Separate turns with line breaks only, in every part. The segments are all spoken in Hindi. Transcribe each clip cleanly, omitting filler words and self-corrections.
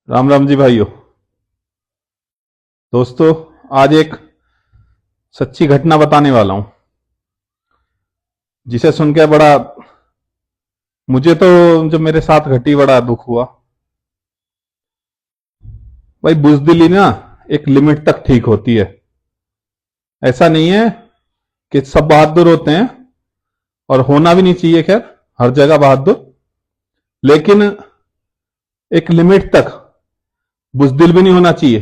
राम राम जी भाइयों। दोस्तों, आज एक सच्ची घटना बताने वाला हूं जिसे सुन के बड़ा, मुझे तो जो मेरे साथ घटी बड़ा दुख हुआ। भाई बुजदिली ना एक लिमिट तक ठीक होती है। ऐसा नहीं है कि सब बहादुर होते हैं, और होना भी नहीं चाहिए। खैर, हर जगह बहादुर, लेकिन एक लिमिट तक बुजदिल भी नहीं होना चाहिए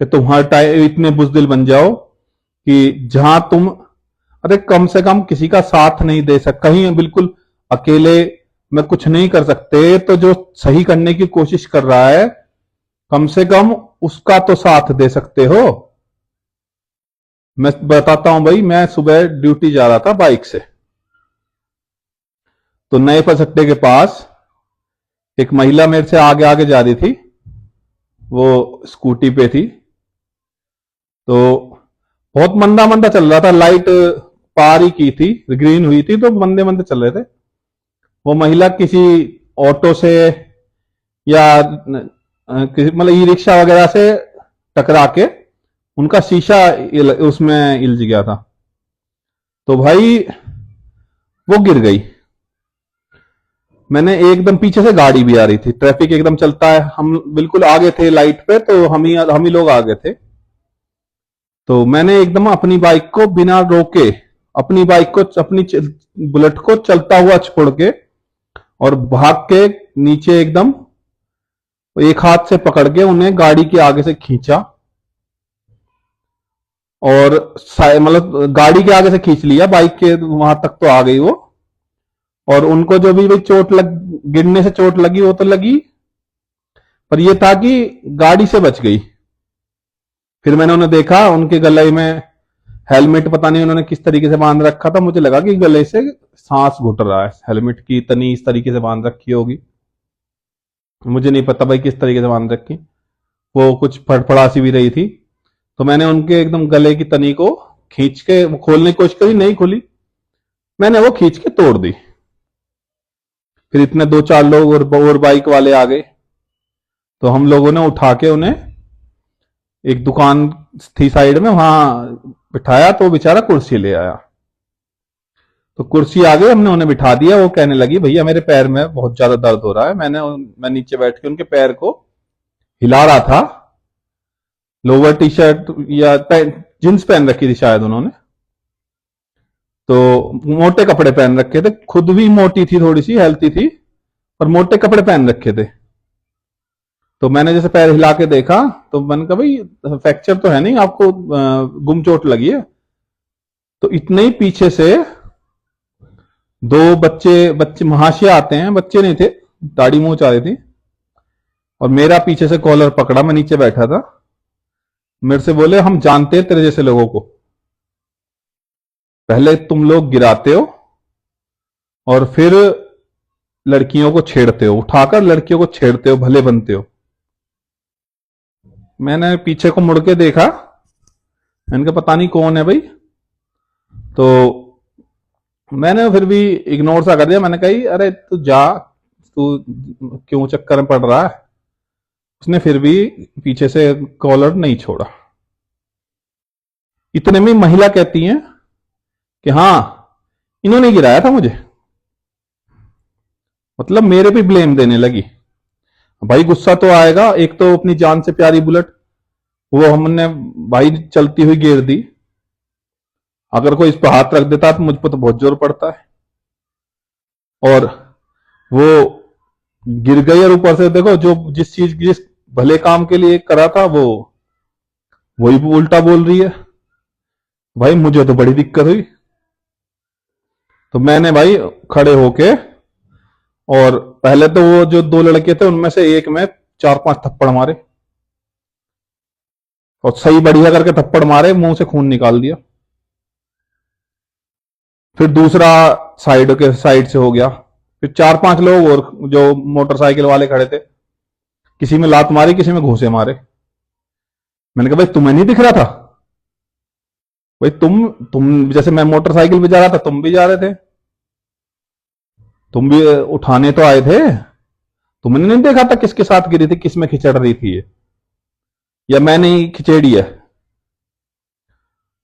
कि तुम हर टाइम इतने बुजदिल बन जाओ कि जहां तुम, अरे कम से कम किसी का साथ नहीं दे सकते, कहीं बिल्कुल अकेले में कुछ नहीं कर सकते, तो जो सही करने की कोशिश कर रहा है कम से कम उसका तो साथ दे सकते हो। मैं बताता हूं भाई, मैं सुबह ड्यूटी जा रहा था बाइक से। तो नए पसट्टे के पास एक महिला मेरे से आगे आगे जा रही थी। वो स्कूटी पे थी। तो बहुत मंदा मंदा चल रहा था, लाइट पार ही की थी, ग्रीन हुई थी, तो मंदे मंदे चल रहे थे। वो महिला किसी ऑटो से या किसी मतलब ई रिक्शा वगैरह से टकरा के उनका शीशा उसमें इल्ज गया था। तो भाई वो गिर गई। मैंने एकदम पीछे से गाड़ी भी आ रही थी, ट्रैफिक एकदम चलता है, हम बिल्कुल आगे थे लाइट पे, तो हम ही लोग आगे थे। तो मैंने एकदम अपनी बाइक को बिना रोके, अपनी बाइक को, अपनी बुलेट को चलता हुआ छोड़ के और भाग के नीचे एकदम एक हाथ से पकड़ के उन्हें गाड़ी के आगे से खींचा, और मतलब गाड़ी के आगे से खींच लिया, बाइक के वहां तक तो आ गई वो। और उनको जो भी चोट लग, गिरने से चोट लगी वो तो लगी, पर ये था कि गाड़ी से बच गई। फिर मैंने उन्हें देखा, उनके गले में हेलमेट पता नहीं उन्होंने किस तरीके से बांध रखा था, मुझे लगा कि गले से सांस घुट रहा है, हेलमेट की तनी इस तरीके से बांध रखी होगी। मुझे नहीं पता भाई किस तरीके से बांध रखी, वो कुछ फड़फड़ासी भी रही थी। तो मैंने उनके एकदम गले की तनी को खींच के खोलने की कोशिश करी, नहीं खुली। मैंने वो खींच के तोड़ दी। फिर इतने दो चार लोग और बाइक वाले आ गए, तो हम लोगों ने उठा के उन्हें एक दुकान थी साइड में, वहां बिठाया। तो बेचारा कुर्सी ले आया, तो कुर्सी आ गई, हमने उन्हें बिठा दिया। वो कहने लगी भैया मेरे पैर में बहुत ज्यादा दर्द हो रहा है। मैं नीचे बैठ के उनके पैर को हिला रहा था। लोअर टी शर्ट या जींस पहन रखी थी शायद उन्होंने, तो मोटे कपड़े पहन रखे थे, खुद भी मोटी थी, थोड़ी सी हेल्थी थी, पर मोटे कपड़े पहन रखे थे। तो मैंने जैसे पैर हिला के देखा, तो मैंने कहा भाई फ्रैक्चर तो है नहीं आपको, गुम चोट लगी है। तो इतने ही पीछे से दो बच्चे बच्चे महाशय आते हैं, बच्चे नहीं थे, दाढ़ी मूंछ आ रही थी, और मेरा पीछे से कॉलर पकड़ा, मैं नीचे बैठा था। मेरे से बोले हम जानते हैं तेरे जैसे लोगों को, पहले तुम लोग गिराते हो और फिर लड़कियों को छेड़ते हो, उठाकर लड़कियों को छेड़ते हो, भले बनते हो। मैंने पीछे को मुड़ के देखा, मैंने कहा पता नहीं कौन है भाई। तो मैंने फिर भी इग्नोर सा कर दिया। मैंने कहा अरे तू जा, तू क्यों चक्कर में पड़ रहा है। उसने फिर भी पीछे से कॉलर नहीं छोड़ा। इतने में महिला कहती है कि हाँ इन्होंने गिराया था मुझे, मतलब मेरे पे ब्लेम देने लगी। भाई गुस्सा तो आएगा, एक तो अपनी जान से प्यारी बुलेट वो हमने भाई चलती हुई गिर दी। अगर कोई इस पर हाथ रख देता तो मुझ पर तो बहुत जोर पड़ता है। और वो गिर गई, और ऊपर से देखो जो जिस भले काम के लिए करा था वो वही उल्टा बोल रही है। भाई मुझे तो बड़ी दिक्कत हुई। तो मैंने भाई खड़े होके, और पहले तो वो जो दो लड़के थे उनमें से एक में चार पांच थप्पड़ मारे, और सही बढ़िया करके थप्पड़ मारे, मुंह से खून निकाल दिया। फिर दूसरा साइड से हो गया। फिर चार पांच लोग और जो मोटरसाइकिल वाले खड़े थे, किसी में लात मारी, किसी में घूसे मारे। मैंने कहा भाई तुम्हें नहीं दिख रहा था? भाई तुम जैसे मैं मोटरसाइकिल पे जा रहा था, तुम भी जा रहे थे, तुम भी उठाने तो आए थे, तुमने नहीं देखा था किसके साथ गिरी थी, किस में खिचड़ रही थी ये, या मैंने ही खिचेड़ी है?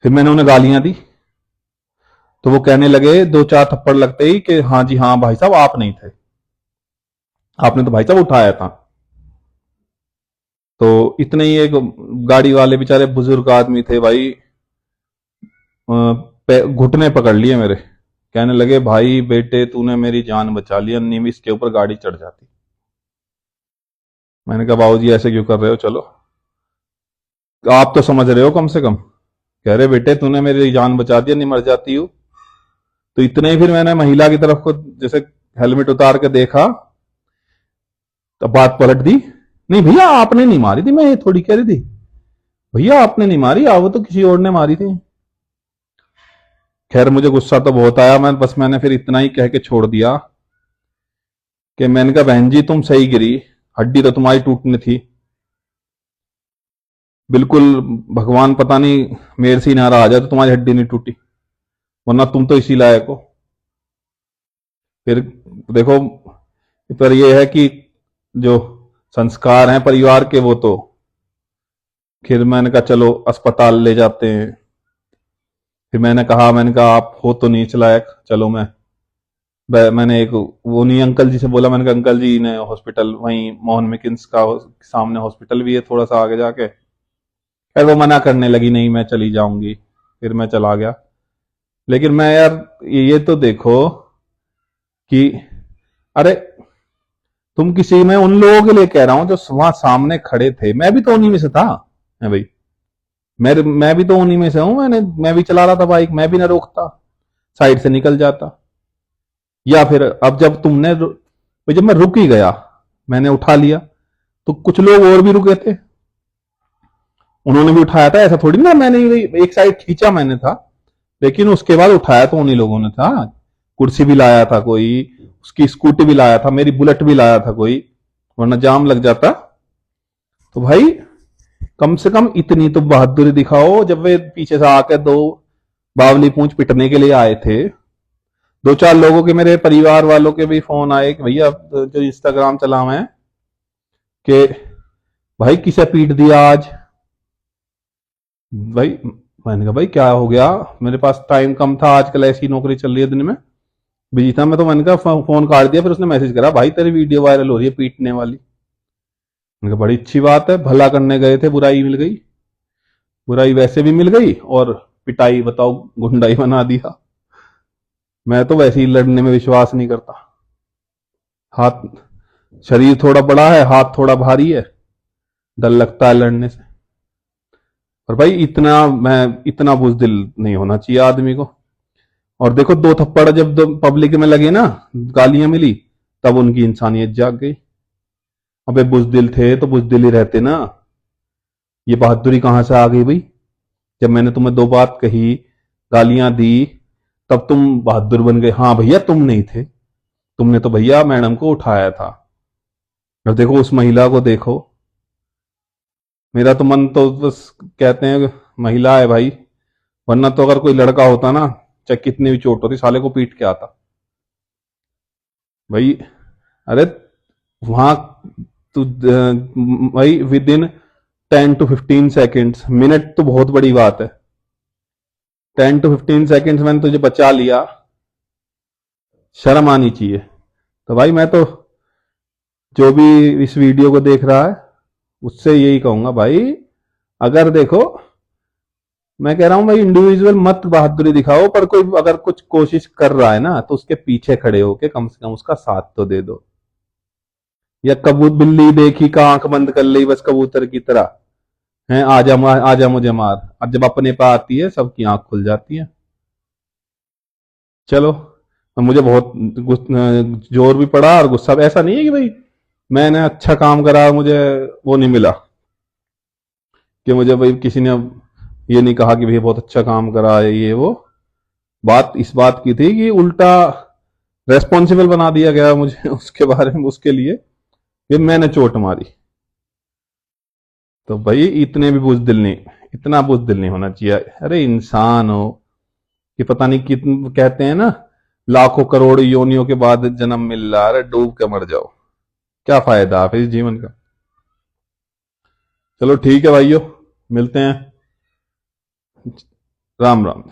फिर मैंने उन्हें गालियां दी, तो वो कहने लगे दो चार थप्पड़ लगते ही कि हाँ जी हाँ भाई साहब आप नहीं थे, आपने तो भाई साहब उठाया था। तो इतने ही एक गाड़ी वाले बेचारे बुजुर्ग आदमी थे भाई, घुटने पकड़ लिए मेरे, कहने लगे भाई बेटे तूने मेरी जान बचा ली, नहीं भी इसके ऊपर गाड़ी चढ़ जाती। मैंने कहा बाबूजी ऐसे क्यों कर रहे हो, चलो आप तो समझ रहे हो कम से कम। कह रहे बेटे तूने मेरी जान बचा दी, नहीं मर जाती हूँ। तो इतने ही फिर मैंने महिला की तरफ को जैसे हेलमेट उतार के देखा, तो बात पलट दी, नहीं भैया आपने नहीं मारी थी, मैं ये थोड़ी कह रही थी भैया आपने नहीं मारी, वो तो किसी और ने मारी थी। खैर मुझे गुस्सा तो बहुत आया, मैंने फिर इतना ही कह के छोड़ दिया कि मैंने कहा बहन जी तुम सही गिरी, हड्डी तो तुम्हारी टूटनी थी बिल्कुल, भगवान पता नहीं मेरे से ही नारा आ जाए तो तुम्हारी हड्डी नहीं टूटी, वरना तुम तो इसी लायक हो। फिर देखो, पर यह है कि जो संस्कार हैं परिवार के वो तो, फिर मैंने कहा चलो अस्पताल ले जाते हैं। फिर मैंने कहा आप हो तो नीच लायक, चलो मैंने एक वो नहीं अंकल जी से बोला, मैंने कहा अंकल जी ने हॉस्पिटल वहीं मोहन मिकिंस का सामने हॉस्पिटल भी है थोड़ा सा आगे जाके। फिर वो मना करने लगी नहीं मैं चली जाऊंगी, फिर मैं चला गया। लेकिन मैं यार ये तो देखो कि अरे तुम किसी, मैं उन लोगों के लिए कह रहा हूं जो वहां सामने खड़े थे, मैं भी तो उन्हीं में से था। है भाई, मैं भी तो उन्हीं में से हूं, मैं भी चला रहा था बाइक, मैं भी ना रोकता, साइड से निकल जाता। या फिर अब जब मैं रुक ही गया, मैंने उठा लिया, तो कुछ लोग और भी रुके थे, उन्होंने भी उठाया था, ऐसा थोड़ी ना मैंने एक साइड खींचा मैंने था, लेकिन उसके बाद उठाया तो उन्हीं लोगों ने था। कुर्सी भी लाया था कोई, उसकी स्कूटी भी लाया था, मेरी बुलेट भी लाया था कोई, वरना जाम लग जाता। तो भाई कम से कम इतनी तो बहादुरी दिखाओ, जब वे पीछे से आकर दो बावली पूंछ पिटने के लिए आए थे। दो चार लोगों के, मेरे परिवार वालों के भी फोन आए कि भैया जो इंस्टाग्राम चला हुआ है कि भाई किसे पीट दिया आज। भाई मैंने कहा भाई क्या हो गया, मेरे पास टाइम कम था, आजकल ऐसी नौकरी चल रही है, दिन में बिजी था मैं, तो मैंने कहा फोन काट दिया। फिर उसने मैसेज करा भाई तेरी वीडियो वायरल हो रही है पीटने वाली। मैंने कहा बड़ी अच्छी बात है, भला करने गए थे बुराई मिल गई, बुराई वैसे भी मिल गई और पिटाई बताओ गुंडाई बना दिया। मैं तो वैसे ही लड़ने में विश्वास नहीं करता, हाथ, शरीर थोड़ा बड़ा है, हाथ थोड़ा भारी है, डर लगता है लड़ने से। पर भाई इतना बुजदिल नहीं होना चाहिए आदमी को। और देखो दो थप्पड़ जब पब्लिक में लगे ना, गालियां मिली, तब उनकी इंसानियत जाग गई। अबे बुजदिल थे तो बुजदिल ही रहते ना, ये बहादुरी कहां से आ गई भाई? जब मैंने तुम्हें दो बात कही, गालियां दी, तब तुम बहादुर बन गए। हाँ भैया तुम नहीं थे, तुमने तो भैया मैडम को उठाया था। और देखो उस महिला को देखो, मेरा तो मन तो बस कहते हैं महिला है भाई, वरना तो अगर कोई लड़का होता ना, चाहे कितनी भी चोट होती, साले को पीट के आता भाई। अरे वहां तू भाई with in 10 to 15 seconds, minute तो बहुत बड़ी बात है, 10 to 15 सेकेंड्स मैंने तुझे बचा लिया, शर्म आनी चाहिए। तो भाई मैं तो जो भी इस वीडियो को देख रहा है उससे यही कहूंगा भाई, अगर देखो मैं कह रहा हूं भाई इंडिविजुअल मत बहादुरी दिखाओ, पर कोई अगर कुछ कोशिश कर रहा है ना तो उसके पीछे खड़े होके कम से कम उसका साथ तो दे दो। या कबूत बिल्ली देखी का आंख बंद कर ली बस कबूतर की तरह, है आजा मुझे मार, और जब अपने पे आती है सबकी आंख खुल जाती है। चलो, मुझे बहुत जोर भी पड़ा और गुस्सा भी, ऐसा नहीं है कि भाई मैंने अच्छा काम करा मुझे वो नहीं मिला, कि मुझे भाई किसी ने ये नहीं कहा कि भाई बहुत अच्छा काम करा है ये वो। बात इस बात की थी कि उल्टा रेस्पॉन्सिबल बना दिया गया मुझे उसके बारे में, उसके लिए कि मैंने चोट मारी। तो भाई इतना बुजदिल नहीं होना चाहिए। अरे इंसान हो कि पता नहीं कितने, कहते हैं ना लाखों करोड़ योनियों के बाद जन्म मिल रहा है, अरे डूब के मर जाओ, क्या फायदा फिर इस जीवन का। चलो ठीक है भाइयों, मिलते हैं। राम राम।